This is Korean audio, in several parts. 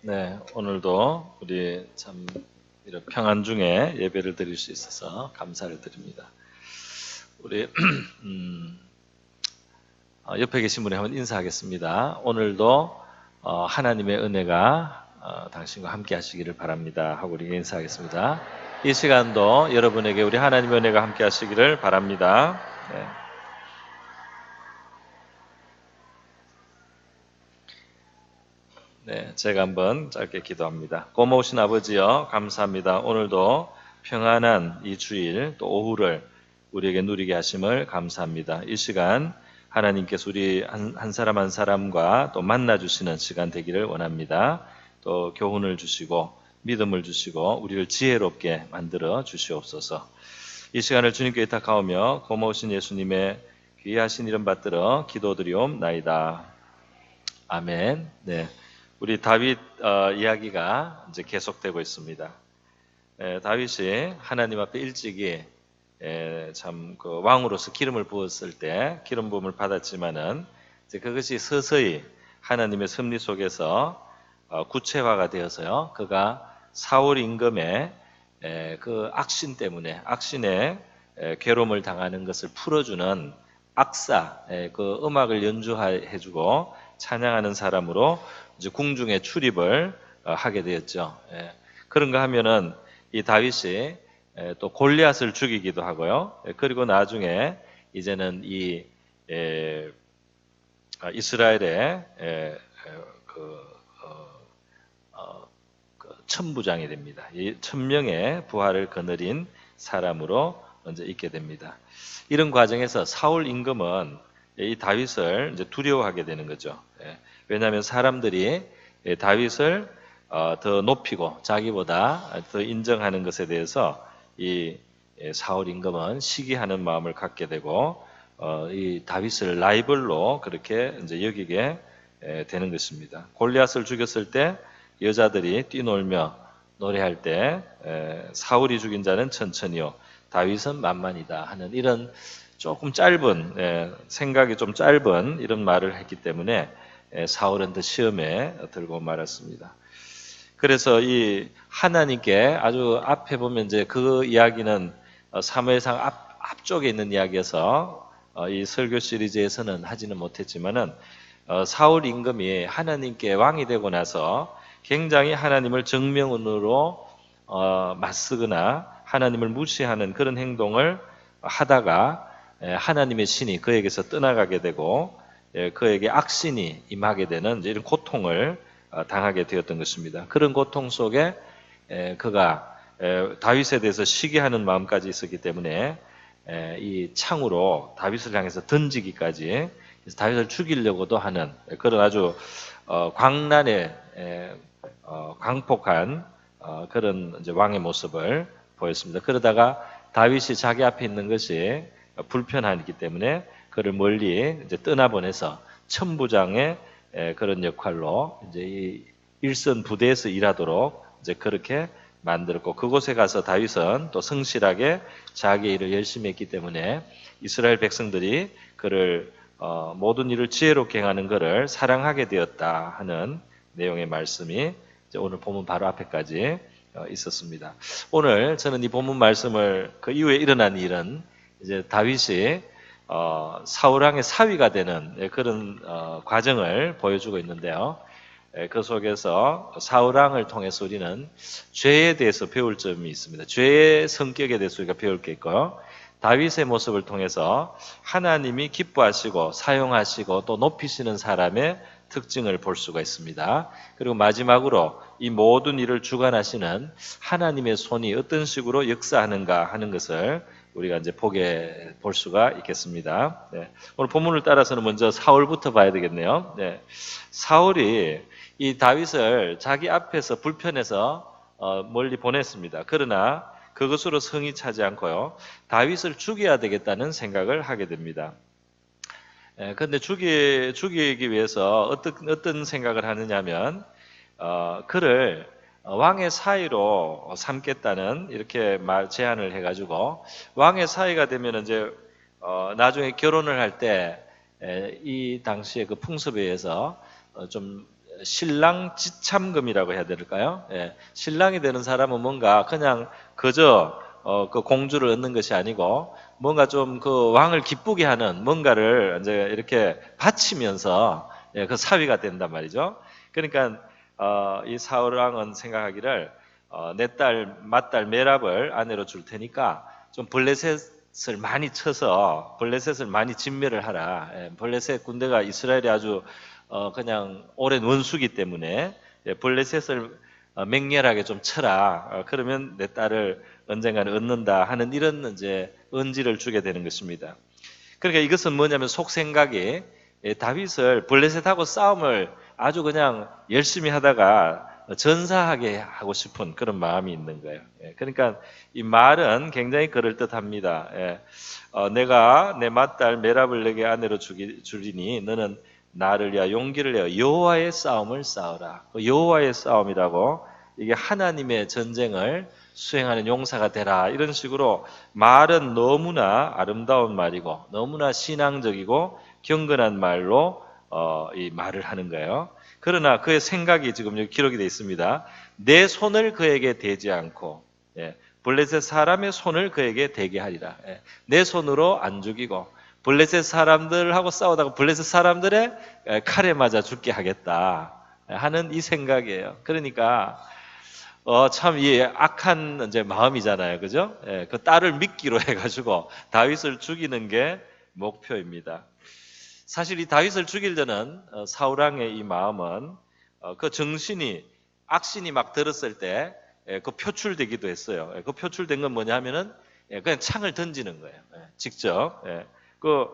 네, 오늘도 우리 참 이런 평안 중에 예배를 드릴 수 있어서 감사를 드립니다. 우리 옆에 계신 분이 한번 인사하겠습니다. 오늘도 하나님의 은혜가 당신과 함께 하시기를 바랍니다 하고 우리 인사하겠습니다. 이 시간도 여러분에게 우리 하나님의 은혜가 함께 하시기를 바랍니다. 네. 네, 제가 한번 짧게 기도합니다. 고마우신 아버지여, 감사합니다. 오늘도 평안한 이 주일 또 오후를 우리에게 누리게 하심을 감사합니다. 이 시간 하나님께서 우리 한 사람 한 사람과 또 만나주시는 시간 되기를 원합니다. 또 교훈을 주시고 믿음을 주시고 우리를 지혜롭게 만들어 주시옵소서. 이 시간을 주님께 의탁하오며 고마우신 예수님의 귀하신 이름 받들어 기도드리옵나이다. 아멘. 네. 우리 다윗 이야기가 이제 계속되고 있습니다. 다윗이 하나님 앞에 일찍이 참 그 왕으로서 기름을 부었을 때 기름 부음을 받았지만은 이제 그것이 서서히 하나님의 섭리 속에서 구체화가 되어서요. 그가 사울 임금의 그 악신의 괴로움을 당하는 것을 풀어주는 악사, 그 음악을 연주해주고 찬양하는 사람으로 이제 궁중에 출입을 하게 되었죠. 그런가 하면은 이 다윗이 또 골리앗을 죽이기도 하고요. 그리고 나중에 이제는 이 이스라엘의 그, 그 천부장이 됩니다. 이 1000명의 부하를 거느린 사람으로 먼저 있게 됩니다. 이런 과정에서 사울 임금은 이 다윗을 이제 두려워하게 되는 거죠. 왜냐하면 사람들이 다윗을 더 높이고 자기보다 더 인정하는 것에 대해서 이 사울 임금은 시기하는 마음을 갖게 되고 이 다윗을 라이벌로 그렇게 이제 여기게 되는 것입니다. 골리앗을 죽였을 때 여자들이 뛰놀며 노래할 때 사울이 죽인 자는 천천히요 다윗은 만만이다 하는 이런 조금 짧은 생각이 좀 짧은 이런 말을 했기 때문에 사울은 더 시험에 들고 말았습니다. 그래서 이 하나님께 아주 앞에 보면 이제 그 이야기는 사무엘상 앞쪽에 있는 이야기여서 이 설교 시리즈에서는 하지는 못했지만은 사울 임금이 하나님께 왕이 되고 나서 굉장히 하나님을 정면으로 맞서거나 하나님을 무시하는 그런 행동을 하다가 하나님의 신이 그에게서 떠나가게 되고 그에게 악신이 임하게 되는 이런 고통을 당하게 되었던 것입니다. 그런 고통 속에 그가 다윗에 대해서 시기하는 마음까지 있었기 때문에 이 창으로 다윗을 향해서 던지기까지 다윗을 죽이려고도 하는 그런 아주 광란의 광폭한 그런 이제 왕의 모습을 보였습니다. 그러다가 다윗이 자기 앞에 있는 것이 불편하기 때문에 그를 멀리 이제 떠나보내서 천부장의 그런 역할로 이제 이 일선 부대에서 일하도록 이제 그렇게 만들었고 그곳에 가서 다윗은 또 성실하게 자기 일을 열심히 했기 때문에 이스라엘 백성들이 그를 모든 일을 지혜롭게 행하는 그를 사랑하게 되었다 하는 내용의 말씀이 오늘 본문 바로 앞에까지 있었습니다. 오늘 저는 이 본문 말씀을 그 이후에 일어난 일은 이제 다윗이 사울왕의 사위가 되는 그런 과정을 보여주고 있는데요. 그 속에서 사울왕을 통해서 우리는 죄에 대해서 배울 점이 있습니다. 죄의 성격에 대해서 우리가 배울 게 있고요. 다윗의 모습을 통해서 하나님이 기뻐하시고 사용하시고 또 높이시는 사람의 특징을 볼 수가 있습니다. 그리고 마지막으로 이 모든 일을 주관하시는 하나님의 손이 어떤 식으로 역사하는가 하는 것을 우리가 이제 볼 수가 있겠습니다. 네. 오늘 본문을 따라서는 먼저 사울부터 봐야 되겠네요. 네. 사울이 이 다윗을 자기 앞에서 불편해서 멀리 보냈습니다. 그러나 그것으로 성이 차지 않고요. 다윗을 죽여야 되겠다는 생각을 하게 됩니다. 그런데 죽이기 위해서 어떤 생각을 하느냐면 그를 왕의 사이로 삼겠다는 이렇게 제안을 해가지고 왕의 사이가 되면 이제 나중에 결혼을 할 때 이 당시의 그 풍습에 의해서 좀 신랑 지참금이라고 해야 될까요? 예, 신랑이 되는 사람은 뭔가 그냥 그저 그 공주를 얻는 것이 아니고 뭔가 좀 그 왕을 기쁘게 하는 뭔가를 이제 이렇게 바치면서 예, 그 사위가 된단 말이죠. 그러니까 이 사울왕은 생각하기를 내 딸 맏딸 메랍을 아내로 줄 테니까 좀 블레셋을 많이 쳐서 블레셋을 많이 진멸을 하라. 예, 블레셋 군대가 이스라엘이 아주 그냥 오랜 원수기 때문에 예, 블레셋을 맹렬하게 좀 쳐라. 그러면 내 딸을 언젠가는 얻는다 하는 이런 이제 언지를 주게 되는 것입니다. 그러니까 이것은 뭐냐면 속생각이 예, 다윗을 블레셋하고 싸움을 아주 그냥 열심히 하다가 전사하게 하고 싶은 그런 마음이 있는 거예요. 예, 그러니까 이 말은 굉장히 그럴듯합니다. 예, 내가 내 맏딸 메랍을 내게 아내로 주리니 너는 나를 위하여 용기를 내어 여호와의 싸움을 싸우라. 여호와의 싸움이라고 이게 하나님의 전쟁을 수행하는 용사가 되라. 이런 식으로 말은 너무나 아름다운 말이고 너무나 신앙적이고 경건한 말로 이 말을 하는 거예요. 그러나 그의 생각이 지금 여기 기록이 되어 있습니다. 내 손을 그에게 대지 않고 예, 블레셋 사람의 손을 그에게 대게 하리라. 예, 내 손으로 안 죽이고 블레셋 사람들하고 싸우다가 블레셋 사람들의 칼에 맞아 죽게 하겠다 하는 이 생각이에요. 그러니까 참 이 악한 이제 마음이잖아요, 그죠? 예, 그 딸을 미끼로 해가지고 다윗을 죽이는 게 목표입니다. 사실 이 다윗을 죽이려는 사울 왕의 이 마음은 그 정신이 악신이 막 들었을 때 그 표출되기도 했어요. 그 표출된 건 뭐냐면은 그냥 창을 던지는 거예요. 직접. 그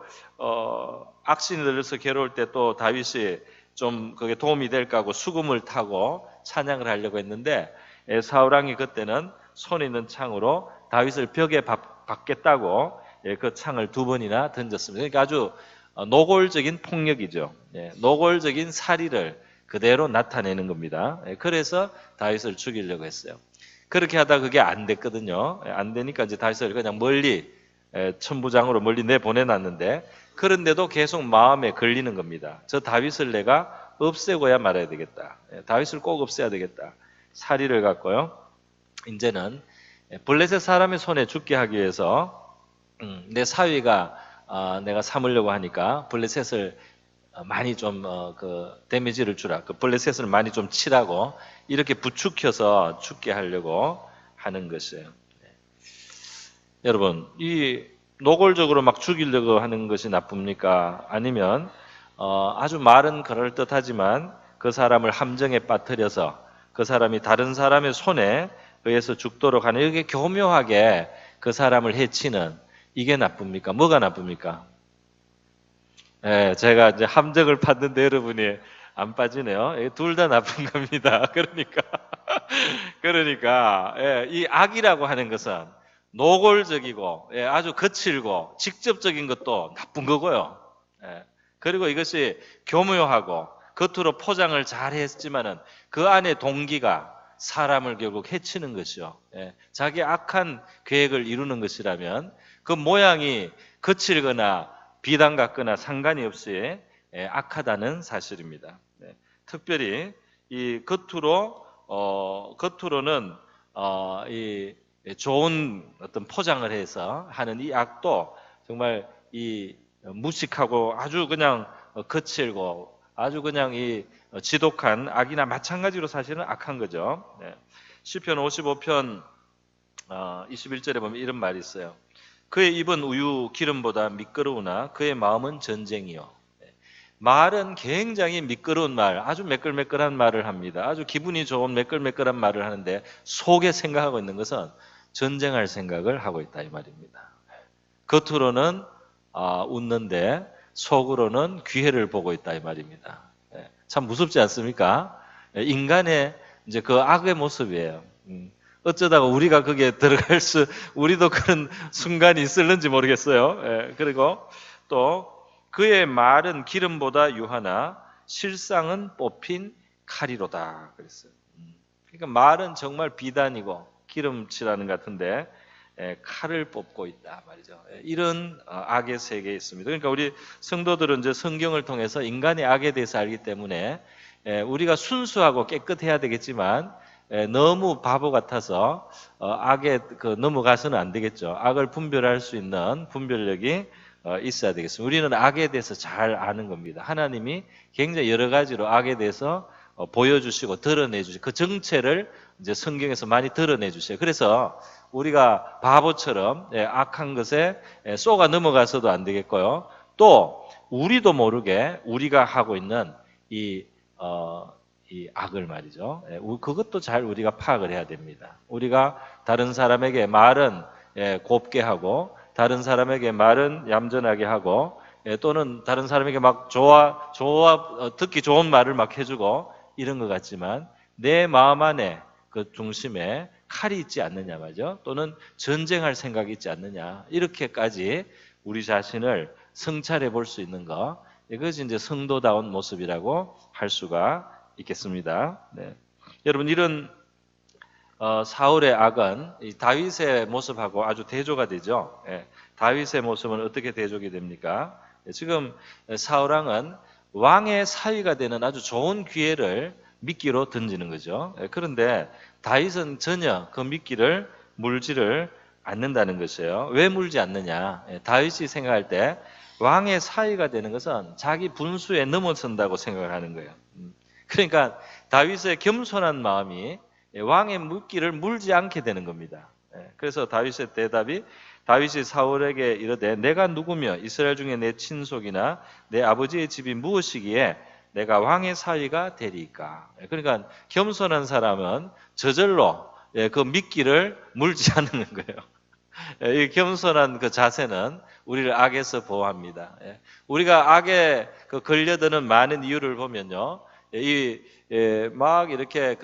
악신이 들려서 괴로울 때 또 다윗이 좀 그게 도움이 될까 하고 수금을 타고 찬양을 하려고 했는데 사울 왕이 그때는 손에 있는 창으로 다윗을 벽에 박겠다고 그 창을 2번이나 던졌습니다. 그러니까 아주 노골적인 폭력이죠. 노골적인 살의를 그대로 나타내는 겁니다. 그래서 다윗을 죽이려고 했어요. 그렇게 하다 그게 안 됐거든요. 안 되니까 이제 다윗을 그냥 멀리 천부장으로 멀리 내보내놨는데 그런데도 계속 마음에 걸리는 겁니다. 저 다윗을 내가 없애고야 말아야 되겠다. 다윗을 꼭 없애야 되겠다. 사리를 갖고요. 이제는 블레셋 사람의 손에 죽게 하기 위해서 내 사위가 내가 삼으려고 하니까 블레셋을 많이 좀 그 데미지를 주라. 그 블레셋을 많이 좀 치라고 이렇게 부추겨서 죽게 하려고 하는 것이에요. 여러분, 이 노골적으로 막 죽이려고 하는 것이 나쁩니까? 아니면 아주 말은 그럴듯하지만 그 사람을 함정에 빠뜨려서 그 사람이 다른 사람의 손에 의해서 죽도록 하는 이게 교묘하게 그 사람을 해치는 이게 나쁩니까? 뭐가 나쁩니까? 예, 제가 이제 함정을 봤는데 여러분이 안 빠지네요. 둘 다 나쁜 겁니다. 그러니까 예, 이 악이라고 하는 것은 노골적이고 예, 아주 거칠고 직접적인 것도 나쁜 거고요. 예, 그리고 이것이 교묘하고 겉으로 포장을 잘 했지만은 그 안에 동기가 사람을 결국 해치는 것이요. 예, 자기 악한 계획을 이루는 것이라면 그 모양이 거칠거나 비단 같거나 상관이 없이 예, 악하다는 사실입니다. 네, 특별히 이 겉으로는 이 좋은 어떤 포장을 해서 하는 이 악도 정말 이 무식하고 아주 그냥 거칠고 아주 그냥 이 지독한 악이나 마찬가지로 사실은 악한 거죠. 네. 시편 55편 21절에 보면 이런 말이 있어요. 그의 입은 우유 기름보다 미끄러우나 그의 마음은 전쟁이요. 말은 굉장히 미끄러운 말, 아주 매끌매끌한 말을 합니다. 아주 기분이 좋은 매끌매끌한 말을 하는데 속에 생각하고 있는 것은 전쟁할 생각을 하고 있다 이 말입니다. 겉으로는 웃는데 속으로는 기회를 보고 있다 이 말입니다. 참 무섭지 않습니까? 인간의 이제 그 악의 모습이에요. 어쩌다가 우리가 거기에 우리도 그런 순간이 있을는지 모르겠어요. 그리고 또 그의 말은 기름보다 유하나 실상은 뽑힌 칼이로다 그랬어요. 그러니까 말은 정말 비단이고 기름칠하는 같은데 칼을 뽑고 있다 말이죠. 이런 악의 세계에 있습니다. 그러니까 우리 성도들은 이제 성경을 통해서 인간의 악에 대해서 알기 때문에 우리가 순수하고 깨끗해야 되겠지만 너무 바보 같아서 악에 넘어가서는 안 되겠죠. 악을 분별할 수 있는 분별력이 있어야 되겠습니다. 우리는 악에 대해서 잘 아는 겁니다. 하나님이 굉장히 여러 가지로 악에 대해서 보여주시고 드러내주시고 그 정체를 이제 성경에서 많이 드러내주세요. 그래서 우리가 바보처럼 악한 것에 쏘가 넘어가서도 안 되겠고요. 또 우리도 모르게 우리가 하고 있는 이 악을 말이죠. 그것도 잘 우리가 파악을 해야 됩니다. 우리가 다른 사람에게 말은 곱게 하고 다른 사람에게 말은 얌전하게 하고 또는 다른 사람에게 막 듣기 좋은 말을 막 해주고 이런 것 같지만 내 마음 안에 그 중심에 칼이 있지 않느냐 말이죠. 또는 전쟁할 생각이 있지 않느냐. 이렇게까지 우리 자신을 성찰해 볼 수 있는 것. 이것이 이제 성도다운 모습이라고 할 수가 있겠습니다. 네. 여러분 이런 사울의 악은 이 다윗의 모습하고 아주 대조가 되죠. 다윗의 모습은 어떻게 대조가 됩니까? 지금 사울 왕은 왕의 사위가 되는 아주 좋은 기회를 미끼로 던지는 거죠. 그런데 다윗은 전혀 그 미끼를 물지를 않는다는 것이에요. 왜 물지 않느냐? 다윗이 생각할 때 왕의 사위가 되는 것은 자기 분수에 넘어선다고 생각을 하는 거예요. 그러니까 다윗의 겸손한 마음이 왕의 미끼를 물지 않게 되는 겁니다. 그래서 다윗의 대답이 다윗이 사울에게 이르되 내가 누구며 이스라엘 중에 내 친속이나 내 아버지의 집이 무엇이기에 내가 왕의 사위가 되리까. 그러니까 겸손한 사람은 저절로 그 미끼를 물지 않는 거예요. 이 겸손한 그 자세는 우리를 악에서 보호합니다. 우리가 악에 걸려드는 많은 이유를 보면요, 막 이렇게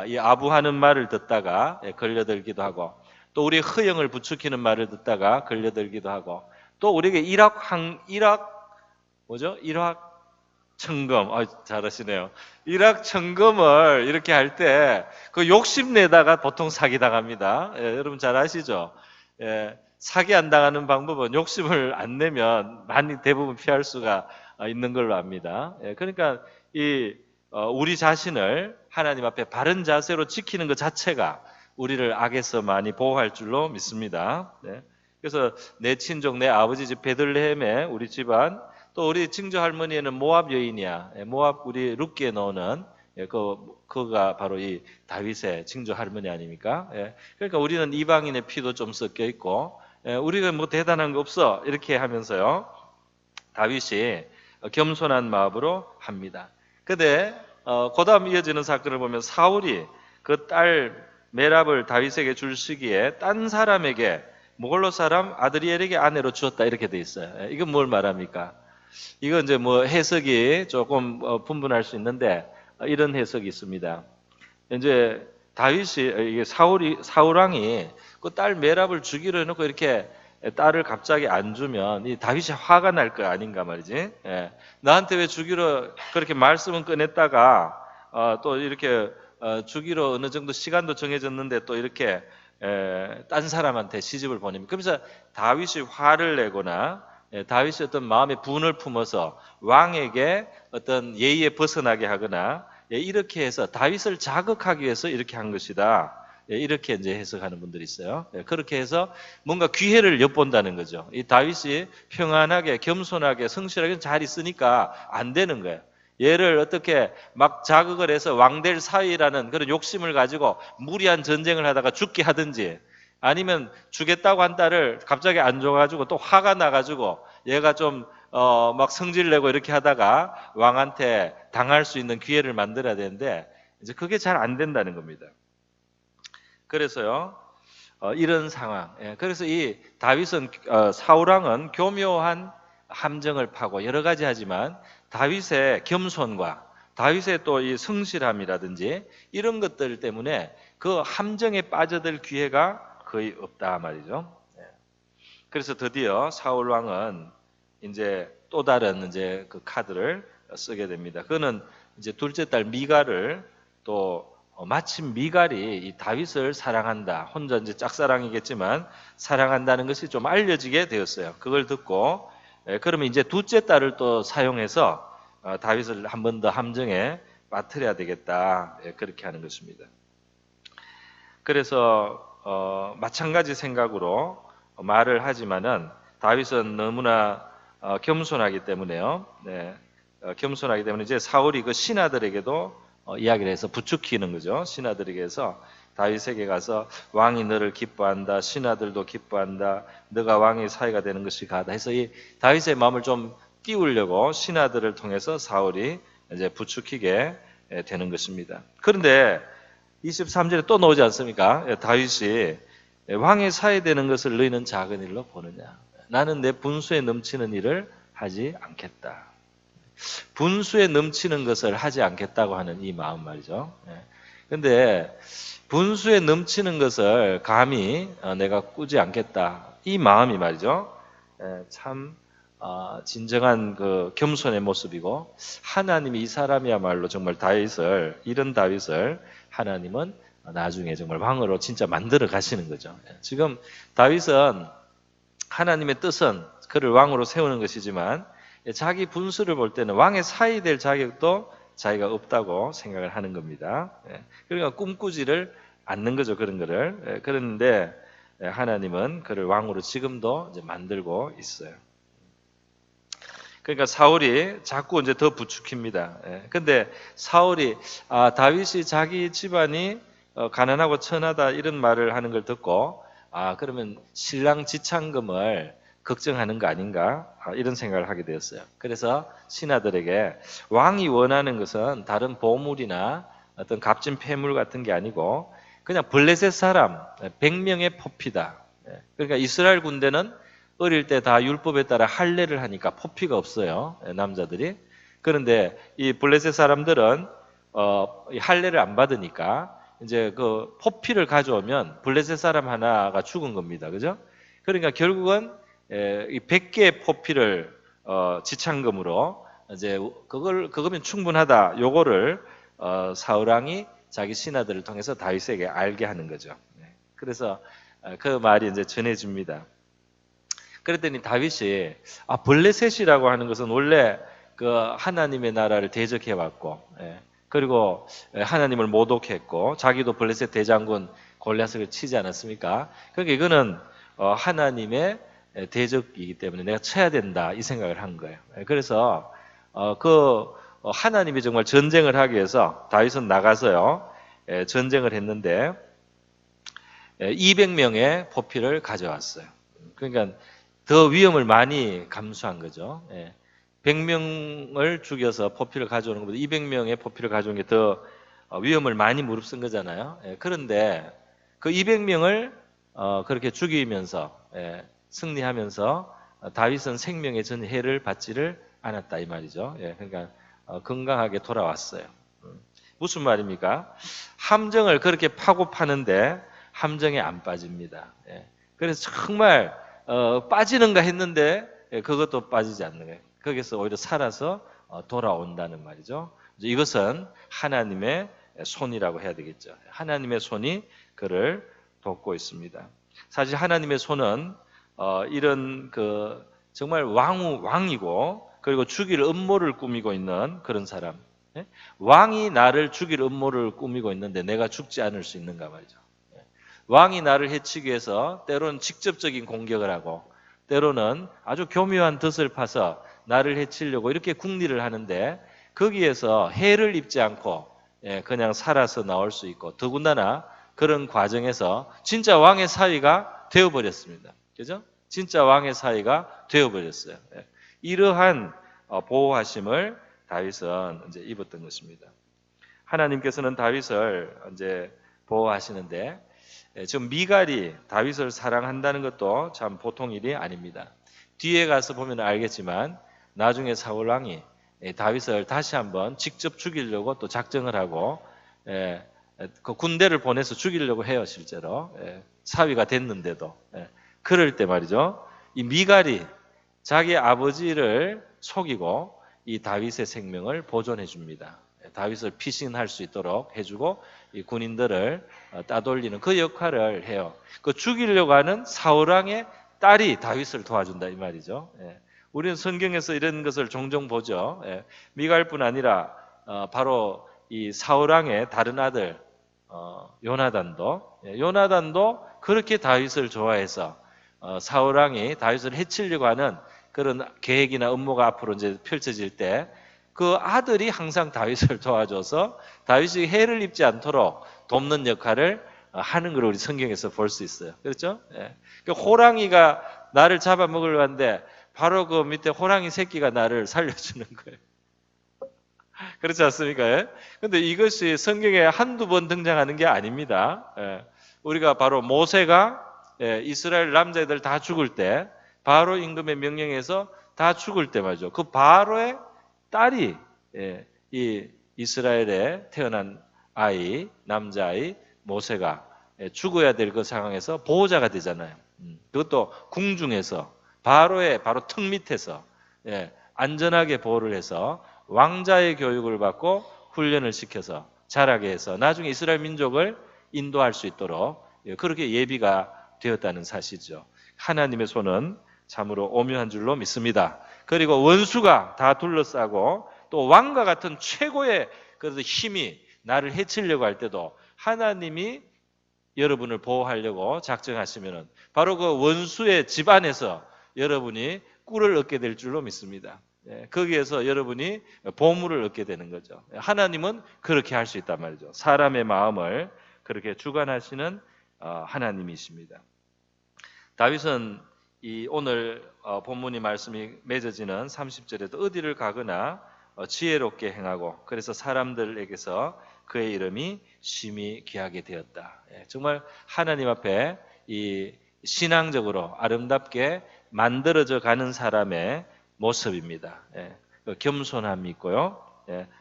이 아부하는 말을 듣다가 걸려들기도 하고, 또 우리 허영을 부추기는 말을 듣다가 걸려들기도 하고, 또 우리에게 일확천금, 잘하시네요. 일확천금을 이렇게 할 때 그 욕심내다가 보통 사기당합니다. 여러분 잘 아시죠? 사기 안 당하는 방법은 욕심을 안 내면 많이 대부분 피할 수가 있는 걸로 압니다. 그러니까 우리 자신을 하나님 앞에 바른 자세로 지키는 것 자체가 우리를 악에서 많이 보호할 줄로 믿습니다. 그래서 내 친족, 내 아버지 집 베들레헴에 우리 집안, 또 우리 증조 할머니에는 모압 여인이야. 모압 우리 룻기에 나오는 그가 바로 이 다윗의 증조 할머니 아닙니까? 그러니까 우리는 이방인의 피도 좀 섞여 있고, 우리가 뭐 대단한 거 없어 이렇게 하면서요, 다윗이 겸손한 마음으로 합니다. 근데 그다음 이어지는 사건을 보면 사울이 그 딸 메랍을 다윗에게 줄 시기에 딴 사람에게 모골로 사람 아드리엘에게 아내로 주었다 이렇게 돼 있어요. 이건 뭘 말합니까? 이건 이제 뭐 해석이 조금 분분할 수 있는데 이런 해석이 있습니다. 이제 다윗이 사울 왕이 그 딸 메랍을 주기로 해놓고 이렇게 딸을 갑자기 안 주면 이 다윗이 화가 날 거 아닌가 말이지. 나한테 왜 주기로 그렇게 말씀은 꺼냈다가 또 이렇게 주기로 어느 정도 시간도 정해졌는데 또 이렇게 딴 사람한테 시집을 보냅니다. 그러면서 다윗이 화를 내거나 다윗이 어떤 마음의 분을 품어서 왕에게 어떤 예의에 벗어나게 하거나 이렇게 해서 다윗을 자극하기 위해서 이렇게 한 것이다. 이렇게 이제 해석하는 분들이 있어요. 그렇게 해서 뭔가 기회를 엿본다는 거죠. 이 다윗이 평안하게, 겸손하게, 성실하게 잘 있으니까 안 되는 거예요. 얘를 어떻게 막 자극을 해서 왕될 사위라는 그런 욕심을 가지고 무리한 전쟁을 하다가 죽게 하든지, 아니면 주겠다고 한 딸을 갑자기 안 줘가지고 또 화가 나가지고 얘가 좀 막 성질내고 이렇게 하다가 왕한테 당할 수 있는 기회를 만들어야 되는데 이제 그게 잘 안 된다는 겁니다. 그래서요, 이런 상황. 그래서 이 다윗은 사울 왕은 교묘한 함정을 파고 여러 가지 하지만 다윗의 겸손과 다윗의 또 이 성실함이라든지 이런 것들 때문에 그 함정에 빠져들 기회가 거의 없다 말이죠. 그래서 드디어 사울 왕은 이제 또 다른 이제 그 카드를 쓰게 됩니다. 그는 이제 둘째 딸 미갈을 또 마침 미갈이 이 다윗을 사랑한다. 혼자 이제 짝사랑이겠지만 사랑한다는 것이 좀 알려지게 되었어요. 그걸 듣고 그러면 이제 둘째 딸을 또 사용해서 다윗을 한 번 더 함정에 맡으려야 되겠다. 그렇게 하는 것입니다. 그래서 마찬가지 생각으로 말을 하지만은 다윗은 너무나 겸손하기 때문에요. 네, 겸손하기 때문에 이제 사울이 그 신하들에게도 이야기를 해서 부추기는 거죠. 신하들에게 해서 다윗에게 가서 왕이 너를 기뻐한다. 신하들도 기뻐한다. 너가 왕의 사이가 되는 것이 가다 해서 이 다윗의 마음을 좀 띄우려고 신하들을 통해서 사울이 이제 부추기게 되는 것입니다. 그런데 23절에 또 나오지 않습니까? 다윗이 왕의 사이 되는 것을 너희는 작은 일로 보느냐. 나는 내 분수에 넘치는 일을 하지 않겠다. 분수에 넘치는 것을 하지 않겠다고 하는 이 마음 말이죠. 그런데 분수에 넘치는 것을 감히 내가 꾸지 않겠다. 이 마음이 말이죠. 참 진정한 그 겸손의 모습이고 하나님이 이 사람이야말로 정말 이런 다윗을 하나님은 나중에 정말 왕으로 진짜 만들어 가시는 거죠. 지금 다윗은 하나님의 뜻은 그를 왕으로 세우는 것이지만 자기 분수를 볼 때는 왕의 사이 될 자격도 자기가 없다고 생각을 하는 겁니다. 그러니까 꿈꾸지를 않는 거죠. 그런 거를. 그런데 하나님은 그를 왕으로 지금도 이제 만들고 있어요. 그러니까 사울이 자꾸 이제 더 부추깁니다. 근데 사울이 다윗이 자기 집안이 가난하고 천하다 이런 말을 하는 걸 듣고 그러면 신랑 지창금을 걱정하는 거 아닌가 이런 생각을 하게 되었어요. 그래서 신하들에게 왕이 원하는 것은 다른 보물이나 어떤 값진 폐물 같은 게 아니고 그냥 블레셋 사람 100명의 포피다. 그러니까 이스라엘 군대는 어릴 때 다 율법에 따라 할례를 하니까 포피가 없어요. 남자들이. 그런데 이 블레셋 사람들은 할례를 안 받으니까 이제 그 포피를 가져오면 블레셋 사람 하나가 죽은 겁니다. 그죠? 그러니까 결국은 이 100개의 포피를 지창금으로 이제 그거면 충분하다. 요거를 사울 왕이 자기 신하들을 통해서 다윗에게 알게 하는 거죠. 그래서 그 말이 이제 전해집니다. 그랬더니 다윗이 블레셋이라고 하는 것은 원래 그 하나님의 나라를 대적해 왔고, 그리고 하나님을 모독했고, 자기도 블레셋 대장군 골리앗을 치지 않았습니까? 그러니까 이거는 하나님의 대적이기 때문에 내가 쳐야 된다 이 생각을 한 거예요. 그래서 하나님이 정말 전쟁을 하기 위해서 다윗은 나가서요 전쟁을 했는데 200명의 포피를 가져왔어요. 그러니까 더 위험을 많이 감수한 거죠. 100명을 죽여서 포피를 가져오는 것보다 200명의 포피를 가져오는 게 더 위험을 많이 무릅쓴 거잖아요. 그런데 그 200명을 그렇게 죽이면서 승리하면서 다윗은 생명의 전 해를 받지를 않았다 이 말이죠. 그러니까 건강하게 돌아왔어요. 무슨 말입니까? 함정을 그렇게 파고 파는데 함정에 안 빠집니다. 그래서 정말 빠지는가 했는데 그것도 빠지지 않는 거예요. 거기서 오히려 살아서 돌아온다는 말이죠. 이것은 하나님의 손이라고 해야 되겠죠. 하나님의 손이 그를 돕고 있습니다. 사실 하나님의 손은 이런 그 정말 왕이고 그리고 죽일 음모를 꾸미고 있는 그런 사람. 왕이 나를 죽일 음모를 꾸미고 있는데 내가 죽지 않을 수 있는가 말이죠. 왕이 나를 해치기 위해서 때로는 직접적인 공격을 하고 때로는 아주 교묘한 덫을 파서 나를 해치려고 이렇게 궁리를 하는데 거기에서 해를 입지 않고 그냥 살아서 나올 수 있고 더군다나 그런 과정에서 진짜 왕의 사위가 되어버렸습니다. 그죠? 진짜 왕의 사위가 되어버렸어요. 이러한 보호하심을 다윗은 이제 입었던 것입니다. 하나님께서는 다윗을 이제 보호하시는데 지금 미갈이 다윗을 사랑한다는 것도 참 보통 일이 아닙니다. 뒤에 가서 보면 알겠지만 나중에 사울 왕이 다윗을 다시 한번 직접 죽이려고 또 작정을 하고 그 군대를 보내서 죽이려고 해요. 실제로 사위가 됐는데도 그럴 때 말이죠. 이 미갈이 자기 아버지를 속이고 이 다윗의 생명을 보존해 줍니다. 다윗을 피신할 수 있도록 해주고 이 군인들을 따돌리는 그 역할을 해요. 그 죽이려고 하는 사울 왕의 딸이 다윗을 도와준다 이 말이죠. 우리는 성경에서 이런 것을 종종 보죠. 미갈뿐 아니라 바로 이 사울 왕의 다른 아들 요나단도 그렇게 다윗을 좋아해서 사울 왕이 다윗을 해치려고 하는 그런 계획이나 음모가 앞으로 이제 펼쳐질 때 그 아들이 항상 다윗을 도와줘서 다윗이 해를 입지 않도록 돕는 역할을 하는 걸 우리 성경에서 볼 수 있어요. 그렇죠? 예. 그러니까 호랑이가 나를 잡아먹으려고 하는데 바로 그 밑에 호랑이 새끼가 나를 살려주는 거예요. 그렇지 않습니까? 근데 이것이 성경에 한두 번 등장하는 게 아닙니다. 예. 우리가 바로 모세가 이스라엘 남자애들 다 죽을 때 바로 임금의 명령에서 다 죽을 때 말이죠. 그 바로의 딸이 이 이스라엘에 태어난 아이, 남자아이 모세가 죽어야 될 그 상황에서 보호자가 되잖아요. 그것도 궁중에서 바로의 바로 턱 밑에서 안전하게 보호를 해서 왕자의 교육을 받고 훈련을 시켜서 자라게 해서 나중에 이스라엘 민족을 인도할 수 있도록 그렇게 예비가 되었다는 사실이죠. 하나님의 손은 참으로 오묘한 줄로 믿습니다. 그리고 원수가 다 둘러싸고 또 왕과 같은 최고의 그 힘이 나를 해치려고 할 때도 하나님이 여러분을 보호하려고 작정하시면은 바로 그 원수의 집안에서 여러분이 꿀을 얻게 될 줄로 믿습니다. 거기에서 여러분이 보물을 얻게 되는 거죠. 하나님은 그렇게 할 수 있단 말이죠. 사람의 마음을 그렇게 주관하시는 하나님이십니다. 다윗은 이 오늘 본문이 말씀이 맺어지는 30절에도 어디를 가거나 지혜롭게 행하고 그래서 사람들에게서 그의 이름이 심히 귀하게 되었다. 정말 하나님 앞에 이 신앙적으로 아름답게 만들어져 가는 사람의 모습입니다. 겸손함이 있고요,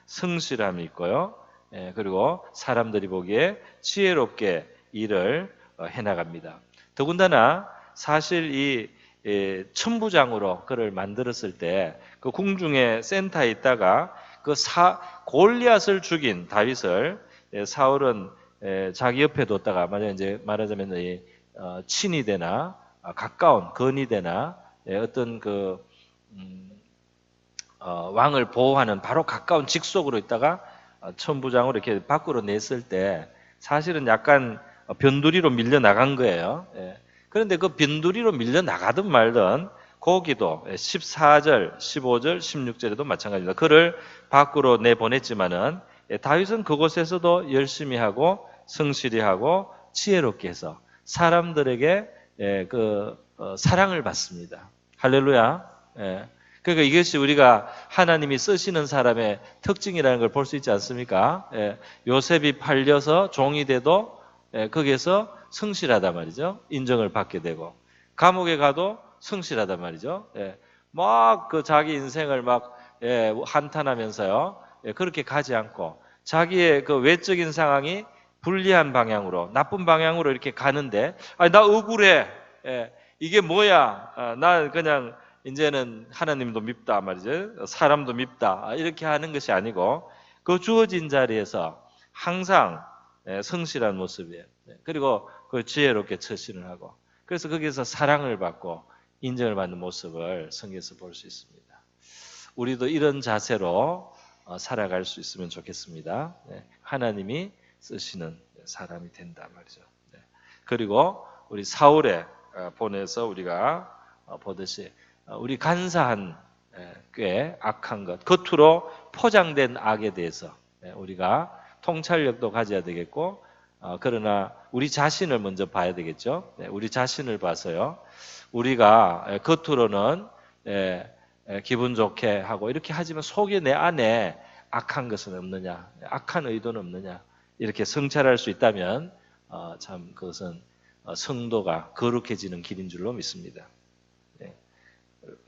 성실함이 있고요, 그리고 사람들이 보기에 지혜롭게 일을 해나갑니다. 더군다나 사실 이 천부장으로 그를 만들었을 때 그 궁중의 센터에 있다가 그 골리앗을 죽인 다윗을 사울은 자기 옆에 뒀다가 만약 이제 말하자면 이 친이 되나 가까운 건이 되나 어떤 그 왕을 보호하는 바로 가까운 직속으로 있다가 천부장으로 이렇게 밖으로 냈을 때 사실은 약간 변두리로 밀려 나간 거예요. 그런데 그 변두리로 밀려 나가든 말든 거기도 14절, 15절, 16절에도 마찬가지입니다. 그를 밖으로 내보냈지만은 다윗은 그곳에서도 열심히 하고 성실히 하고 지혜롭게 해서 사람들에게 사랑을 받습니다. 할렐루야. 그러니까 이것이 우리가 하나님이 쓰시는 사람의 특징이라는 걸 볼 수 있지 않습니까? 요셉이 팔려서 종이 돼도 거기에서 성실하단 말이죠. 인정을 받게 되고 감옥에 가도 성실하단 말이죠. 막 그 자기 인생을 막 한탄하면서요. 그렇게 가지 않고 자기의 그 외적인 상황이 불리한 방향으로 나쁜 방향으로 이렇게 가는데 나 억울해. 이게 뭐야? 나 그냥 이제는 하나님도 밉다 말이죠. 사람도 밉다. 이렇게 하는 것이 아니고 그 주어진 자리에서 항상 성실한 모습이에요. 그리고 그 지혜롭게 처신을 하고 그래서 거기서 사랑을 받고 인정을 받는 모습을 성경에서 볼 수 있습니다. 우리도 이런 자세로 살아갈 수 있으면 좋겠습니다. 하나님이 쓰시는 사람이 된다 말이죠. 그리고 우리 사울에 보내서 우리가 보듯이 우리 간사한 꽤 악한 것, 겉으로 포장된 악에 대해서 우리가 통찰력도 가져야 되겠고 그러나 우리 자신을 먼저 봐야 되겠죠. 우리 자신을 봐서요. 우리가 겉으로는 기분 좋게 하고 이렇게 하지만 속에 내 안에 악한 것은 없느냐, 악한 의도는 없느냐 이렇게 성찰할 수 있다면 참 그것은 성도가 거룩해지는 길인 줄로 믿습니다.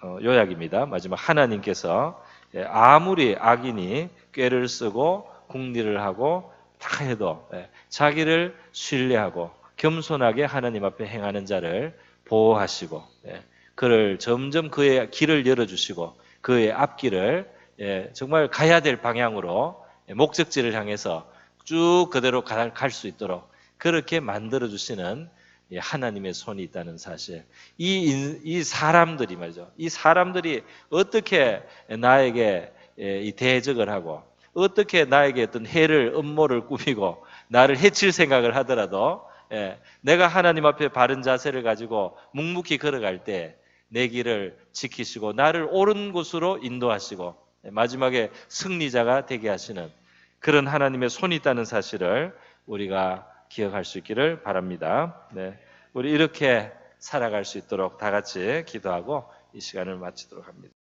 요약입니다. 마지막 하나님께서 아무리 악인이 꾀를 쓰고 궁리를 하고 다 해도 자기를 신뢰하고 겸손하게 하나님 앞에 행하는 자를 보호하시고 그를 점점 그의 길을 열어주시고 그의 앞길을 정말 가야 될 방향으로 목적지를 향해서 쭉 그대로 갈 수 있도록 그렇게 만들어주시는 하나님의 손이 있다는 사실. 이 사람들이 말이죠. 이 사람들이 어떻게 나에게 이 대적을 하고 어떻게 나에게 어떤 해를 음모를 꾸미고 나를 해칠 생각을 하더라도 내가 하나님 앞에 바른 자세를 가지고 묵묵히 걸어갈 때 내 길을 지키시고 나를 옳은 곳으로 인도하시고 마지막에 승리자가 되게 하시는 그런 하나님의 손이 있다는 사실을 우리가 기억할 수 있기를 바랍니다. 우리 이렇게 살아갈 수 있도록 다 같이 기도하고 이 시간을 마치도록 합니다.